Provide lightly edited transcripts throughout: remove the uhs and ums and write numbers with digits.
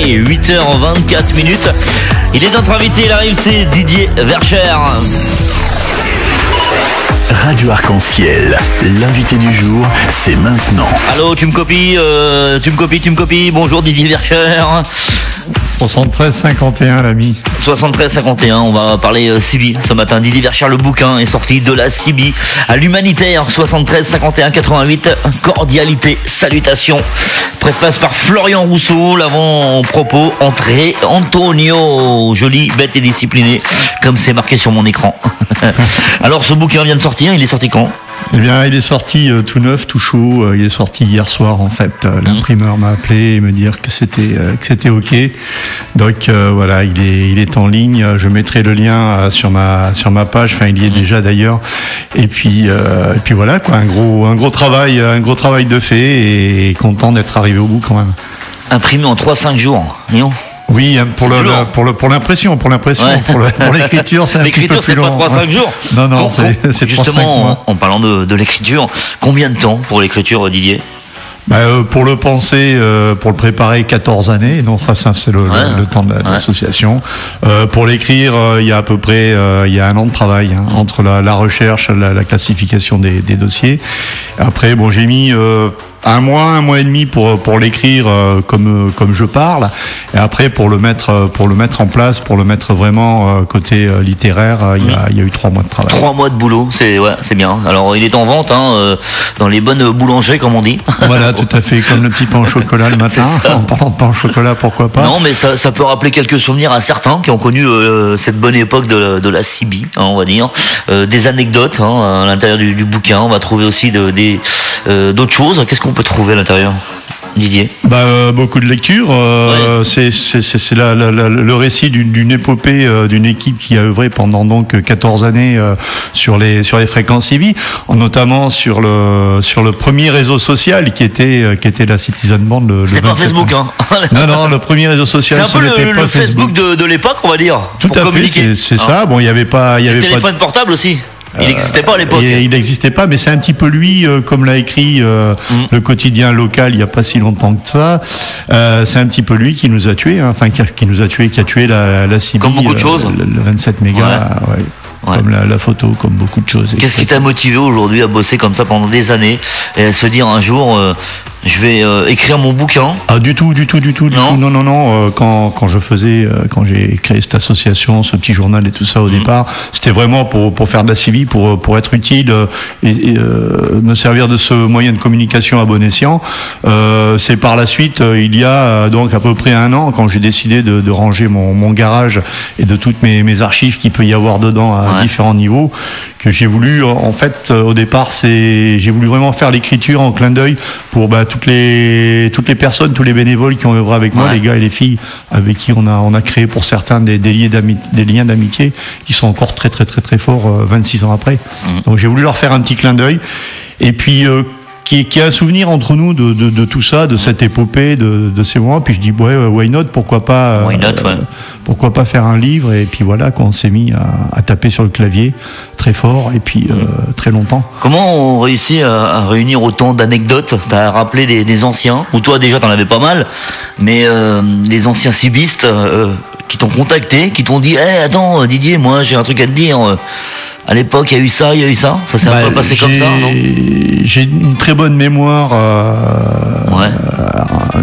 Allez, 8h24. Il est notre invité, il arrive, c'est Didier Vercher. Radio Arc-en-Ciel, l'invité du jour, c'est maintenant. Allô, tu me copies. Bonjour Didier Vercher. 73-51 l'ami. 73-51, on va parler CIBI ce matin. Didier Vercher, le bouquin est sorti de la CIBI à l'humanitaire. 73-51-88, cordialité, salutations. Préface par Florian Rousseau, l'avant-propos, entrée Antonio. Joli, bête et discipliné, comme c'est marqué sur mon écran. Alors ce bouquin vient de sortir, il est sorti quand ? Eh bien, il est sorti tout neuf, tout chaud. Il est sorti hier soir, en fait. L'imprimeur m'a appelé et me dire que c'était OK. Donc voilà, il est en ligne. Je mettrai le lien sur ma page. Enfin, il y est déjà d'ailleurs. Et puis voilà, quoi. Un gros travail de fait, et content d'être arrivé au bout quand même. Imprimé en 3-5 jours, Léon. Oui, pour l'impression, pour l'écriture, c'est un petit peu plus long. L'écriture, c'est pas 3-5 jours. Non, c'est 3-5 justement, mois. en parlant de l'écriture, combien de temps pour l'écriture, Didier ? Pour le penser, pour le préparer, 14 années. Non, enfin, ça, c'est le temps de l'association. Pour l'écrire, il y a à peu près, il y a 1 an de travail, entre la recherche, la classification des dossiers. Après, bon, j'ai mis, 1 mois et demi pour l'écrire comme je parle, et après pour le mettre en place, pour le mettre vraiment côté littéraire, il y a eu 3 mois de travail. 3 mois de boulot, c'est bien. Alors il est en vente dans les bonnes boulangeries, comme on dit. Voilà, tout à fait, comme le petit pain au chocolat le matin. En parlant de pain au chocolat, pourquoi pas. Non, mais ça peut rappeler quelques souvenirs à certains qui ont connu cette bonne époque de la CIBI, on va dire. Des anecdotes à l'intérieur du bouquin. On va trouver aussi d'autres choses. Qu'est-ce qu'on peut trouver à l'intérieur, Didier ? Beaucoup de lectures. C'est le récit d'une épopée d'une équipe qui a œuvré pendant donc 14 années sur les fréquences CIBI, notamment sur le premier réseau social qui était la Citizen Band. C'était pas Facebook, hein. Non, le premier réseau social. C'est un peu le Facebook de l'époque, on va dire. Tout à fait, c'est ça. Bon, il y avait pas. Le téléphone portable aussi. Il n'existait pas à l'époque. Il n'existait pas, mais c'est un petit peu lui, comme l'a écrit le quotidien local il n'y a pas si longtemps que ça. C'est un petit peu lui qui nous a tués, qui a tué la CIBI. Comme beaucoup de choses. Le 27 mégas, comme la photo, comme beaucoup de choses. Qu'est-ce qui t'a motivé aujourd'hui à bosser comme ça pendant des années et à se dire un jour, je vais écrire mon bouquin ? Ah, du tout. Non. Quand j'ai créé cette association, ce petit journal et tout ça au départ, c'était vraiment pour faire de la CIBI, pour être utile et me servir de ce moyen de communication à bon escient. C'est par la suite, il y a donc à peu près 1 an, quand j'ai décidé de ranger mon garage et de toutes mes archives qu'il peut y avoir dedans à différents niveaux, que j'ai voulu, en fait, au départ, j'ai voulu vraiment faire l'écriture en clin d'œil pour toutes les personnes, tous les bénévoles qui ont œuvré avec moi, les gars et les filles avec qui on a créé pour certains des liens d'amitié qui sont encore très très très très forts 26 ans après. Donc j'ai voulu leur faire un petit clin d'œil, et puis qui est un souvenir entre nous de tout ça, de cette épopée, de ces moments. Puis je dis why not, pourquoi pas faire un livre, et puis voilà, quand on s'est mis à taper sur le clavier très fort, et puis très longtemps. Comment on réussit à réunir autant d'anecdotes ? T'as rappelé des anciens, ou toi déjà t'en avais pas mal, mais les anciens cibistes qui t'ont contacté, qui t'ont dit attends Didier, moi j'ai un truc à te dire. À l'époque, il y a eu ça. Ça s'est un peu passé comme ça, non ? J'ai une très bonne mémoire.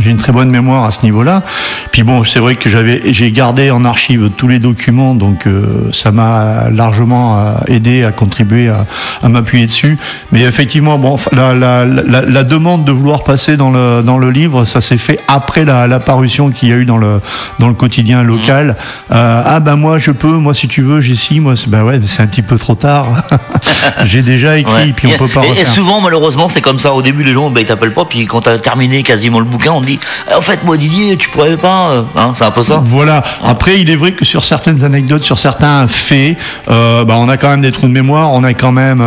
J'ai une très bonne mémoire à ce niveau-là. Puis bon, c'est vrai que j'ai gardé en archive tous les documents, donc ça m'a largement aidé à contribuer à m'appuyer dessus. Mais effectivement, bon, la demande de vouloir passer dans le livre, ça s'est fait après la parution qu'il y a eu dans le quotidien local. Moi je peux, moi si tu veux, j'ai si, moi c'est un petit peu trop tard. J'ai déjà écrit, puis on peut pas refaire. Et souvent, malheureusement, c'est comme ça. Au début, les gens, ils t'appellent pas, puis quand t'as terminé quasiment le bouquin, on te dit, en fait, moi, Didier, tu pourrais pas, c'est un peu ça. Voilà. Après, il est vrai que sur certaines anecdotes, sur certains faits, on a quand même des trous de mémoire, on a quand même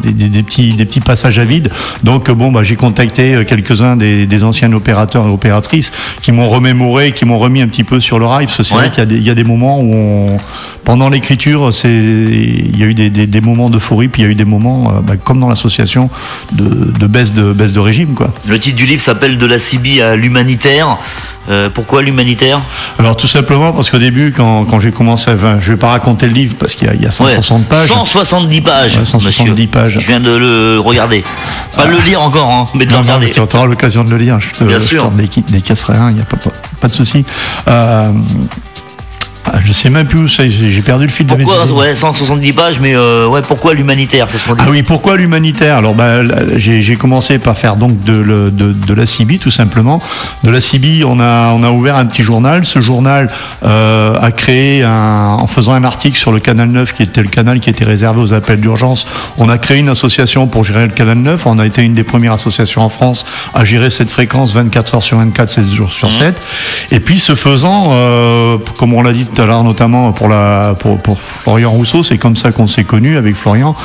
des petits passages à vide. Donc, j'ai contacté quelques-uns des anciens opérateurs et opératrices qui m'ont remémoré, qui m'ont remis un petit peu sur le rail, parce que c'est vrai qu'il y a des moments où pendant l'écriture, il y a eu des moments d'euphorie, puis il y a eu des moments, comme dans l'association, de baisse de régime, quoi. Le titre du livre s'appelle De la Sibie à l'humanitaire. Pourquoi l'humanitaire? Alors tout simplement parce qu'au début, quand j'ai commencé, je vais pas raconter le livre parce qu'il y a 160 pages. 170 pages. Ouais, 170 monsieur. Pages. Je viens de le regarder. Pas le lire encore, hein, mais de le regarder. Tu auras l'occasion de le lire. Je te décasserai un, il n'y a pas de souci. Je sais même plus où c'est, j'ai perdu le fil de mes idées. Ouais, 170 pages, mais pourquoi l'humanitaire, c'est ce qu'on dit. Ah oui, pourquoi l'humanitaire? Alors j'ai commencé par faire donc de la Sibie, tout simplement. De la Sibie, on a ouvert un petit journal. Ce journal a créé en faisant un article sur le canal 9, qui était le canal qui était réservé aux appels d'urgence. On a créé une association pour gérer le canal 9. On a été une des premières associations en France à gérer cette fréquence 24 heures sur 24, 7 jours sur 7. Et puis ce faisant, comme on l'a dit tout à l'heure, notamment pour Florian Rousseau, c'est comme ça qu'on s'est connus avec Florian.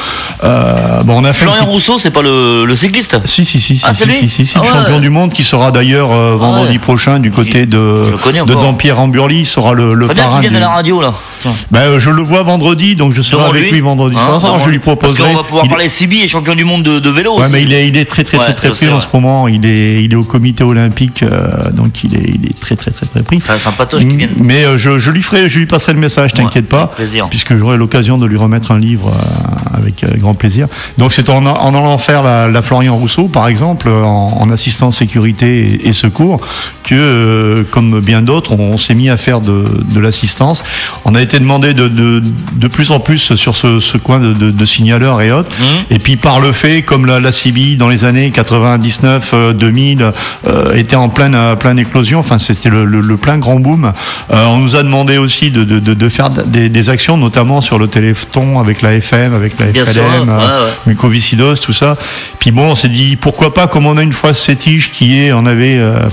On a fait Florian Rousseau, c'est pas le cycliste? Si, c'est lui le champion du monde qui sera d'ailleurs vendredi prochain du côté de Dampierre en Burly. Il sera le parrain. Qu'il vienne à la radio là. Je le vois vendredi, donc je serai avec lui vendredi soir. Je lui proposerai. Parce qu'on va pouvoir parler Sibie et champion du monde de vélo aussi. Mais il est très pris en ce moment. Il est au comité olympique, donc il est très pris. C'est un sympatoche qui vient. Mais je lui passerai le message, t'inquiète pas, puisque j'aurai l'occasion de lui remettre un livre avec grand plaisir. Donc c'est en allant faire la Florian Rousseau, par exemple, en assistance sécurité et secours, que comme bien d'autres, on s'est mis à faire de l'assistance. On a été demandé de plus en plus sur ce coin de signaleurs et autres. Et puis par le fait, comme la Sibie dans les années 99, 2000 était en pleine éclosion, enfin c'était le plein grand boom, on nous a demandé aussi de faire des actions, notamment sur le téléthon avec la FM, avec la FLM, mucoviscidose, tout ça. Puis bon, on s'est dit pourquoi pas, comme on a une phrase fétiche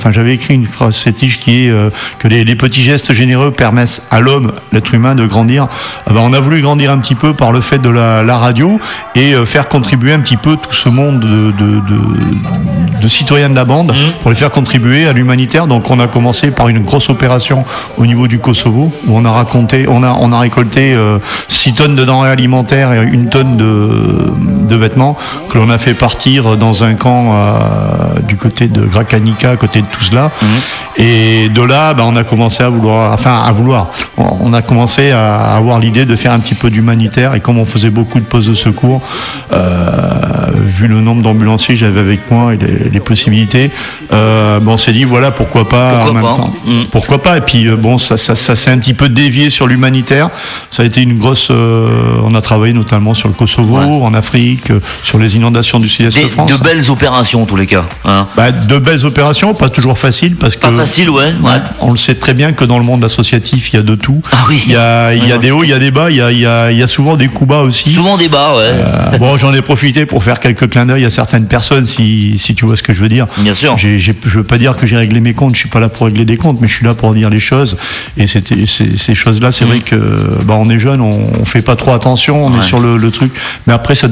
j'avais écrit une phrase fétiche qui est que les petits gestes généreux permettent à l'homme, l'être humain, de grandir. On a voulu grandir un petit peu par le fait de la radio et faire contribuer un petit peu tout ce monde de citoyens de la bande pour les faire contribuer à l'humanitaire. Donc on a commencé par une grosse opération au niveau du Kosovo où on a récolté 6 tonnes de denrées alimentaires et 1 tonne de vêtements que l'on a fait partir dans un camp du côté de Grakanica, à côté de Tuzla. Et de là, on a commencé on a commencé à avoir l'idée de faire un petit peu d'humanitaire, et comme on faisait beaucoup de postes de secours, vu le nombre d'ambulanciers que j'avais avec moi et les possibilités, on s'est dit voilà, pourquoi pas en même temps. Pourquoi pas. Et puis ça s'est un petit peu dévié sur l'humanitaire. Ça a été une grosse on a travaillé notamment sur le Kosovo, en Afrique, sur les inondations du sud-est de France. De belles opérations en tous les cas, hein. De belles opérations, pas toujours faciles, parce que on le sait très bien que dans le monde associatif il y a de tout. Il y a des hauts, il y a des bas, il y a souvent des coups bas aussi. Souvent des bas, j'en ai profité pour faire quelques clins d'œil à certaines personnes, si tu vois ce que je veux dire. Bien sûr. Je veux pas dire que j'ai réglé mes comptes, je suis pas là pour régler des comptes, mais je suis là pour dire les choses. Et ces choses-là, c'est vrai que on est jeune, on fait pas trop attention, on est sur le truc. Mais après, c'est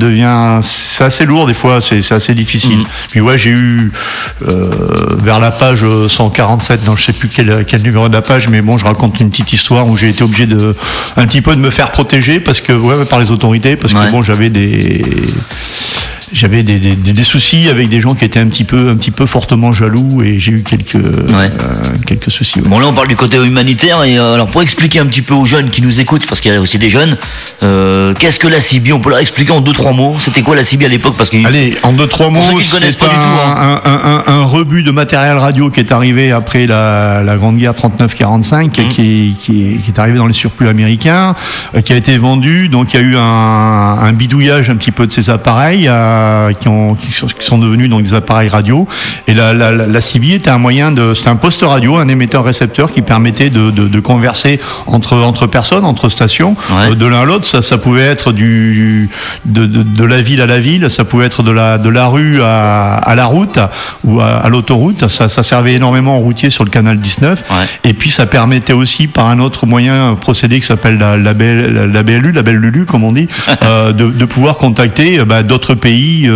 assez lourd des fois, c'est assez difficile. Puis j'ai eu vers la page 147, je sais plus quel numéro de la page, mais je raconte une petite histoire où j'ai été obligé un petit peu de me faire protéger parce que par les autorités, parce que j'avais des soucis avec des gens qui étaient un petit peu fortement jaloux, et j'ai eu quelques soucis. Bon, là on parle du côté humanitaire, et alors pour expliquer un petit peu aux jeunes qui nous écoutent, parce qu'il y a aussi des jeunes, qu'est-ce que la Sibie? On peut leur expliquer en 2-3 mots. C'était quoi la Sibie à l'époque? Allez, en 2-3 mots, c'est un rebut de matériel radio qui est arrivé après la Grande Guerre 39-45, qui est arrivé dans les surplus américains, qui a été vendu. Donc il y a eu un bidouillage un petit peu de ces appareils qui sont devenus donc des appareils radio. Et la Sibie était c'est un poste radio, un émetteur-récepteur qui permettait de converser entre personnes, entre stations, de l'un à l'autre. Ça pouvait être de la ville à la ville, ça pouvait être de la rue à la route ou à l'autoroute. Ça servait énormément aux routiers sur le canal 19. Et puis ça permettait aussi, par un autre procédé qui s'appelle la BLU, la belle Lulu comme on dit, de pouvoir contacter d'autres pays CB,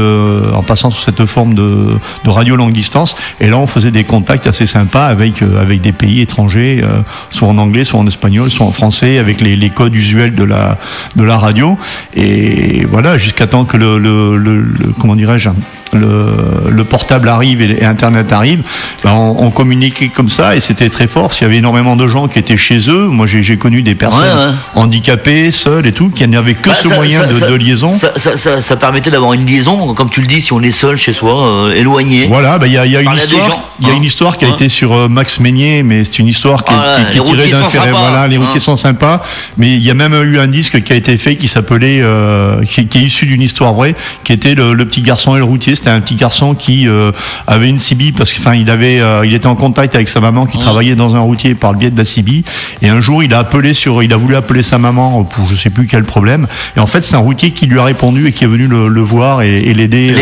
en passant sous cette forme de radio longue distance. Et là, on faisait des contacts assez sympas avec des pays étrangers, soit en anglais, soit en espagnol, soit en français, avec les codes usuels de la radio. Et voilà, jusqu'à temps que comment dirais-je, le portable arrive et Internet arrive, ben on communiquait comme ça, et c'était très fort parce qu'il y avait énormément de gens qui étaient chez eux. Moi, j'ai connu des personnes handicapées, seules et tout, qui n'avaient que ce moyen de liaison. Ça permettait d'avoir une liaison, comme tu le dis, si on est seul chez soi, éloigné. Voilà, il y a une histoire. Il y a une histoire qui a été sur Max Meignier, mais c'est une histoire qui est tirée d'un fait. Voilà, les routiers sont sympas, mais il y a même eu un disque qui a été fait qui s'appelait, qui est issu d'une histoire vraie, qui était le petit garçon et le routier. C'était un petit garçon qui avait une CB parce que, il était en contact avec sa maman qui travaillait dans un routier par le biais de la CB. Et un jour, il a voulu appeler sa maman pour je sais plus quel problème. Et en fait, c'est un routier qui lui a répondu et qui est venu le voir et l'aider.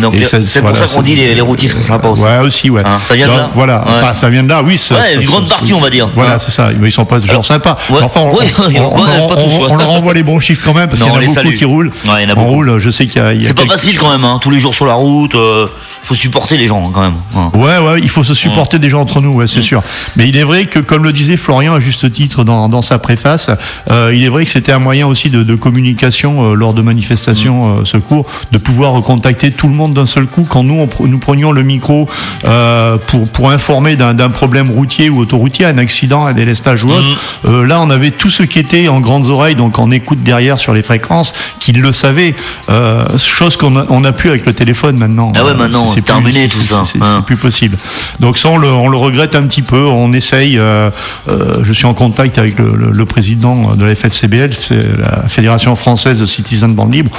Donc c'est pour ça qu'on dit les routiers sont sympas aussi. Ouais, aussi, ouais. Ça vient de là. Voilà. Ouais. Enfin, ça vient de là, oui. Une grande partie, on va dire. Voilà, c'est ça. Ils sont pas toujours sympas. Enfin, on leur envoie les bons chiffres quand même parce qu'il y en a beaucoup qui roulent. Ouais, il y en a beaucoup. On roule, je sais qu'il y a. C'est pas facile quand même, tous les jours sur la route. Faut supporter les gens quand même. Ouais, il faut se supporter des gens entre nous, ouais, c'est sûr. Mais il est vrai que, comme le disait Florian à juste titre dans sa préface, il est vrai que c'était un moyen aussi de communication lors de manifestations secours, de pouvoir contacter tout le monde d'un seul coup. Quand nous prenions le micro pour informer d'un problème routier ou autoroutier, un accident, un délestage ou autre, là on avait tous ceux qui étaient en grandes oreilles, donc en écoute derrière sur les fréquences, qui le savaient. Chose qu'on a plus avec le téléphone maintenant. Ah ouais, maintenant c'est terminé tout ça. C'est plus possible. Donc ça, on le regrette un petit peu. On essaye. Je suis en contact avec le président de la FFCBL, la Fédération Française de Citizen Bande Libre.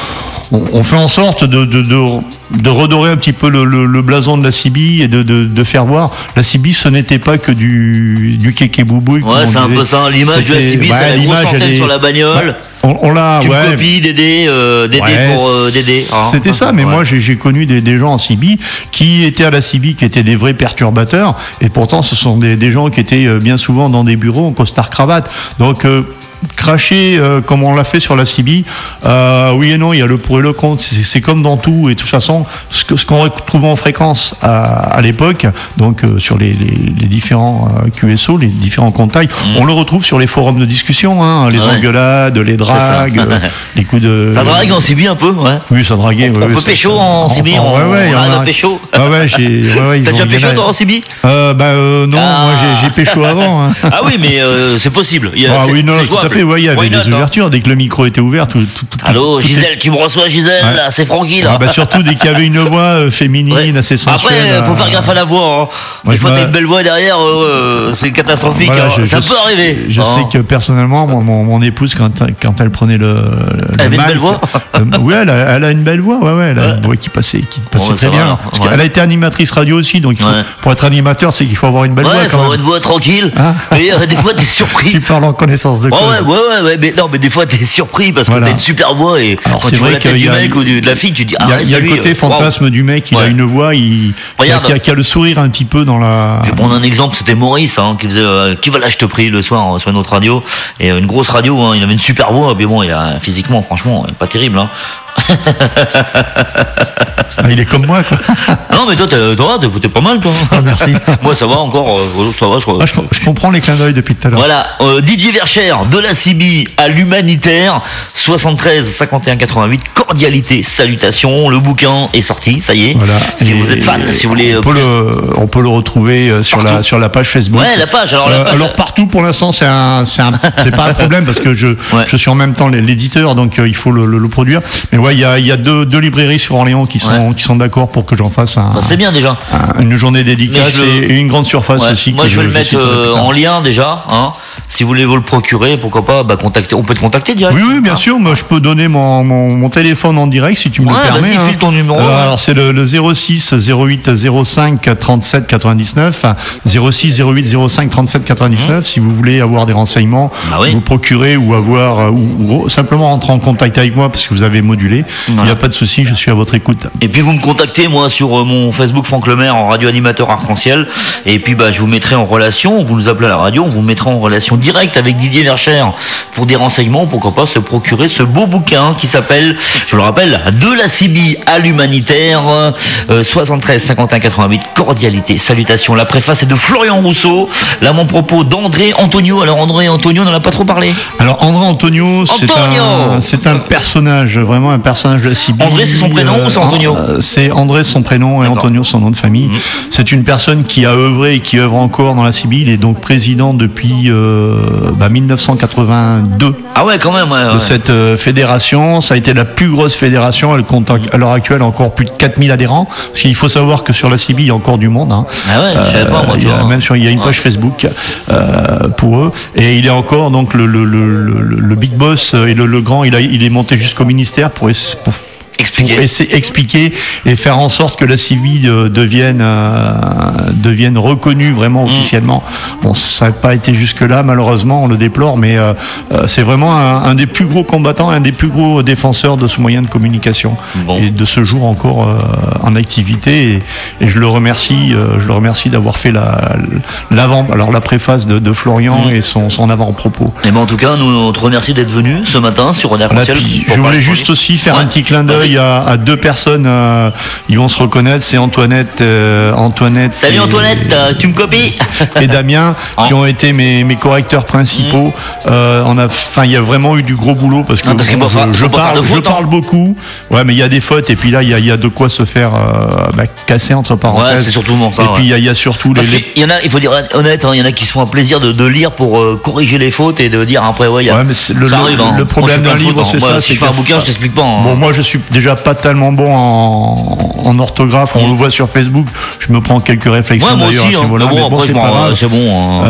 On fait en sorte de redorer un petit peu le blason de la CB et de faire voir la CB, ce n'était pas que du kéké boubouille. Ouais, c'est un peu ça. L'image de la CB, c'est la grosse antenne sur la bagnole. On l'a, tu copies Dédé pour Dédé. C'était ça, mais moi j'ai connu des gens en CB qui étaient à la CB, qui étaient des vrais perturbateurs, et pourtant ce sont des gens qui étaient bien souvent dans des bureaux en costard cravate. Donc cracher comme on l'a fait sur la CB, oui et non, il y a le pour et le contre, c'est comme dans tout, et de toute façon ce qu'on retrouvait en fréquence à l'époque, donc sur les différents QSO, les différents contacts, on le retrouve sur les forums de discussion, les engueulades, les dragues, les coups de... Ça drague en CB un peu, ouais. Oui, ça draguait. On peut pécho en CB, on a pécho. T'as déjà pécho toi en CB? Non, moi j'ai pécho avant. Ah oui, mais c'est possible. Oui, non, tout à fait, il y avait des ouvertures, dès que le micro était ouvert. Allô, Gisèle, tu me reçois, Gisèle, là, c'est Francky, là. Surtout dès qu'il y avait une voix féminine assez sensuelle. Après, faut faire gaffe à la voix. Des fois, t'as une belle voix derrière, c'est catastrophique. Ça peut arriver. Je sais que personnellement, mon épouse, quand elle prenait le elle avait une belle voix. Oui, elle a une belle voix, elle a une voix qui passait très bien. Elle a été animatrice radio aussi, donc pour être animateur, c'est qu'il faut avoir une belle voix. Il faut avoir une voix tranquille. Et des fois, t'es surpris. Tu parles en connaissance de cause. Ouais, mais des fois t'es surpris parce que t'as une super voix et quand tu vois la tête du mec ou de la fille, tu dis il y a le côté fantasme du mec, il a une voix, qui a le sourire un petit peu dans la... Je vais prendre un exemple, c'était Maurice qui faisait Qui va là je te prie le soir sur une autre radio, et une grosse radio, il avait une super voix, mais bon, physiquement franchement pas terrible. Il est comme moi, quoi. Non, mais toi, t'es pas mal, toi. Merci. Moi, ça va encore. Ça va, je comprends les clins d'œil depuis tout à l'heure. Voilà. Didier Verchères, de la CB à l'humanitaire, 73 51 88. Cordialité, salutations. Le bouquin est sorti, ça y est. Voilà. Si vous êtes fan, si vous voulez. On peut le retrouver sur la page Facebook. Ouais, la page. Alors partout, pour l'instant, c'est pas un problème parce que je suis en même temps l'éditeur, donc il faut le produire. Mais il y a deux librairies sur Orléans qui sont d'accord pour que j'en fasse c'est bien déjà. Une journée dédicace et une grande surface aussi. Moi, je vais le mettre en lien déjà. Si vous voulez vous le procurer, pourquoi pas contacter. On peut te contacter direct. Oui, bien sûr. Moi, je peux donner mon téléphone en direct si tu me le permets. Vas-y, file ton numéro. Alors, c'est le 06 08 05 37 99. 06 08 05 37 99. Si vous voulez avoir des renseignements, vous procurer ou avoir ou simplement rentrer en contact avec moi parce que vous avez modulé l'est. Il n'y a pas de souci, je suis à votre écoute. Et puis vous me contactez, moi, sur mon Facebook Franck Lemaire en radio-animateur arc-en-ciel. Et puis je vous mettrai en relation, vous nous appelez à la radio, on vous mettra en relation directe avec Didier Verschère pour des renseignements, pourquoi pas se procurer ce beau bouquin qui s'appelle, je le rappelle, De la Sibie à l'humanitaire, 73 51 88, cordialité, salutations. La préface est de Florian Rousseau, là mon propos d'André Antonio. Alors André Antonio, on n'en a pas trop parlé. Alors André Antonio, c'est un personnage, vraiment un personnage de la Sibie. André c'est son prénom ou c'est Antonio? C'est André son prénom et Antonio son nom de famille. C'est une personne qui a œuvré et qui œuvre encore dans la Sibie. Il est donc président depuis 1982. Ah ouais, quand même. De cette fédération. Ça a été la plus grosse fédération. Elle compte à l'heure actuelle encore plus de 4000 adhérents. Parce qu'il faut savoir que sur la Sibie, il y a encore du monde. Hein. Ah ouais, je savais pas moi. Il y a une page Facebook pour eux. Et il est encore donc le big boss et le grand. Il est monté jusqu'au ministère pour expliquer et faire en sorte que la Sibie devienne reconnue vraiment officiellement. Bon, ça n'a pas été jusque-là, malheureusement, on le déplore, mais c'est vraiment un des plus gros combattants, un des plus gros défenseurs de ce moyen de communication. Bon. Et de ce jour encore en activité. Et je le remercie d'avoir fait la préface de Florian et son avant-propos. Et en tout cas, nous on te remercie d'être venu ce matin sur Radio Arc-en-Ciel. Je voulais juste aussi faire un petit clin d'œil à deux personnes, ils vont se reconnaître, c'est Antoinette. Salut Antoinette, tu me copies? Et Damien, qui ont été mes correcteurs principaux. Il y a vraiment eu du gros boulot parce que je parle beaucoup. Ouais, mais il y a des fautes et puis là il y a de quoi se faire casser entre parenthèses. Ouais, c'est surtout ça. Et puis il y a surtout il y en a, il faut dire honnête, il y en a qui se font un plaisir de lire pour corriger les fautes et de dire après le problème d'un livre, c'est ça. Si je fais un bouquin, je t'explique pas. Bon, moi je suis déjà pas tellement bon en orthographe, on le voit sur Facebook, je me prends quelques réflexions d'ailleurs à ce niveau-là, mais bon, c'est pas grave. C'est bon.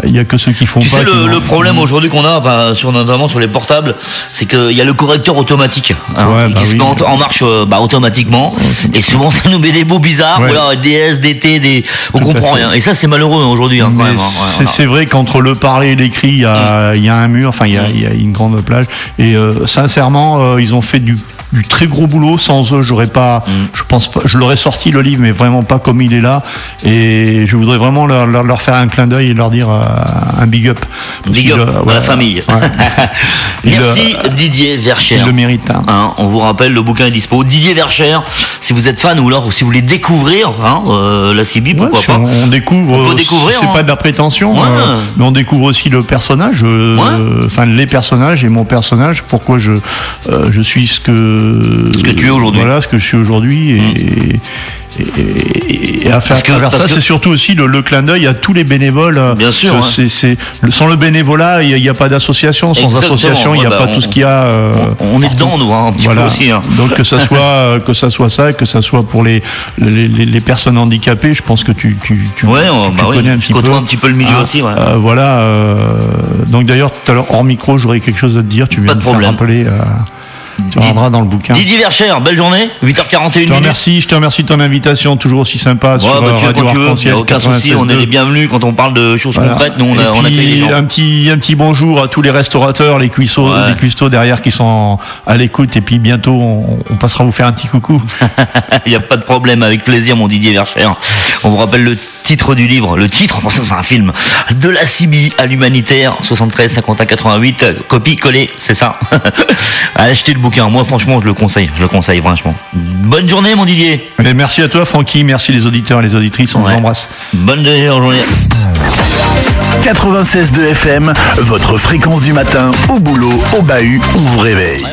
Il y a que ceux qui font pas. Tu sais, le problème aujourd'hui qu'on a, notamment sur les portables, c'est qu'il y a le correcteur automatique qui se met en marche automatiquement, et souvent ça nous met des mots bizarres, ou alors DS, DT, on comprend rien. Et ça c'est malheureux aujourd'hui quand même. C'est vrai qu'entre le parler et l'écrit, il y a un mur, il y a une grande plage, et sincèrement, ils ont fait du très gros boulot. Sans eux, j'aurais pas, je pense pas, je l'aurais sorti le livre, mais vraiment pas comme il est là. Et je voudrais vraiment leur faire un clin d'œil et leur dire un big up. Big up à la famille. Merci Didier Verschère. Il le mérite. On vous rappelle, le bouquin est dispo. Didier Verschère, si vous êtes fan ou alors si vous voulez découvrir la Sibie, pourquoi pas. On découvre. On peut découvrir. C'est pas de la prétention, mais on découvre aussi le personnage, les personnages et mon personnage. Pourquoi je suis ce que tu es aujourd'hui. Voilà, ce que je suis aujourd'hui et à travers ça, c'est surtout aussi le clin d'œil à tous les bénévoles. Bien sûr. Sans le bénévolat, il n'y a pas d'association. Sans association, il n'y a pas tout ce qu'il y a. On est dedans, nous, un petit peu aussi. Donc que ça soit ça, que ça soit pour les personnes handicapées, je pense que tu connais un petit peu. Un petit peu le milieu aussi. Donc d'ailleurs, tout à l'heure hors micro, j'aurais quelque chose à te dire. Tu viens de me faire rappeler. Tu reviendras dans le bouquin. Didier Verschère, belle journée, 8h41. Je te remercie de ton invitation, toujours aussi sympa sur Radio Arc-en-Ciel. Aucun souci, on est les bienvenus quand on parle de choses concrètes. Nous, on accueille les gens. Un petit bonjour à tous les restaurateurs, les cuistots derrière qui sont à l'écoute. Et puis bientôt, on passera vous faire un petit coucou. Il n'y a pas de problème, avec plaisir, mon Didier Verschère. On vous rappelle le titre du livre. Le titre, ça c'est un film. De la Sibie à l'humanitaire, 73 51 88. Copie collée, c'est ça. Allez acheter le bouquin. Moi, franchement, je le conseille, franchement. Bonne journée, mon Didier. Et merci à toi, Francky. Merci les auditeurs et les auditrices. On vous embrasse. Bonne journée. 96.2 FM, votre fréquence du matin, au boulot, au bahut, on vous réveille.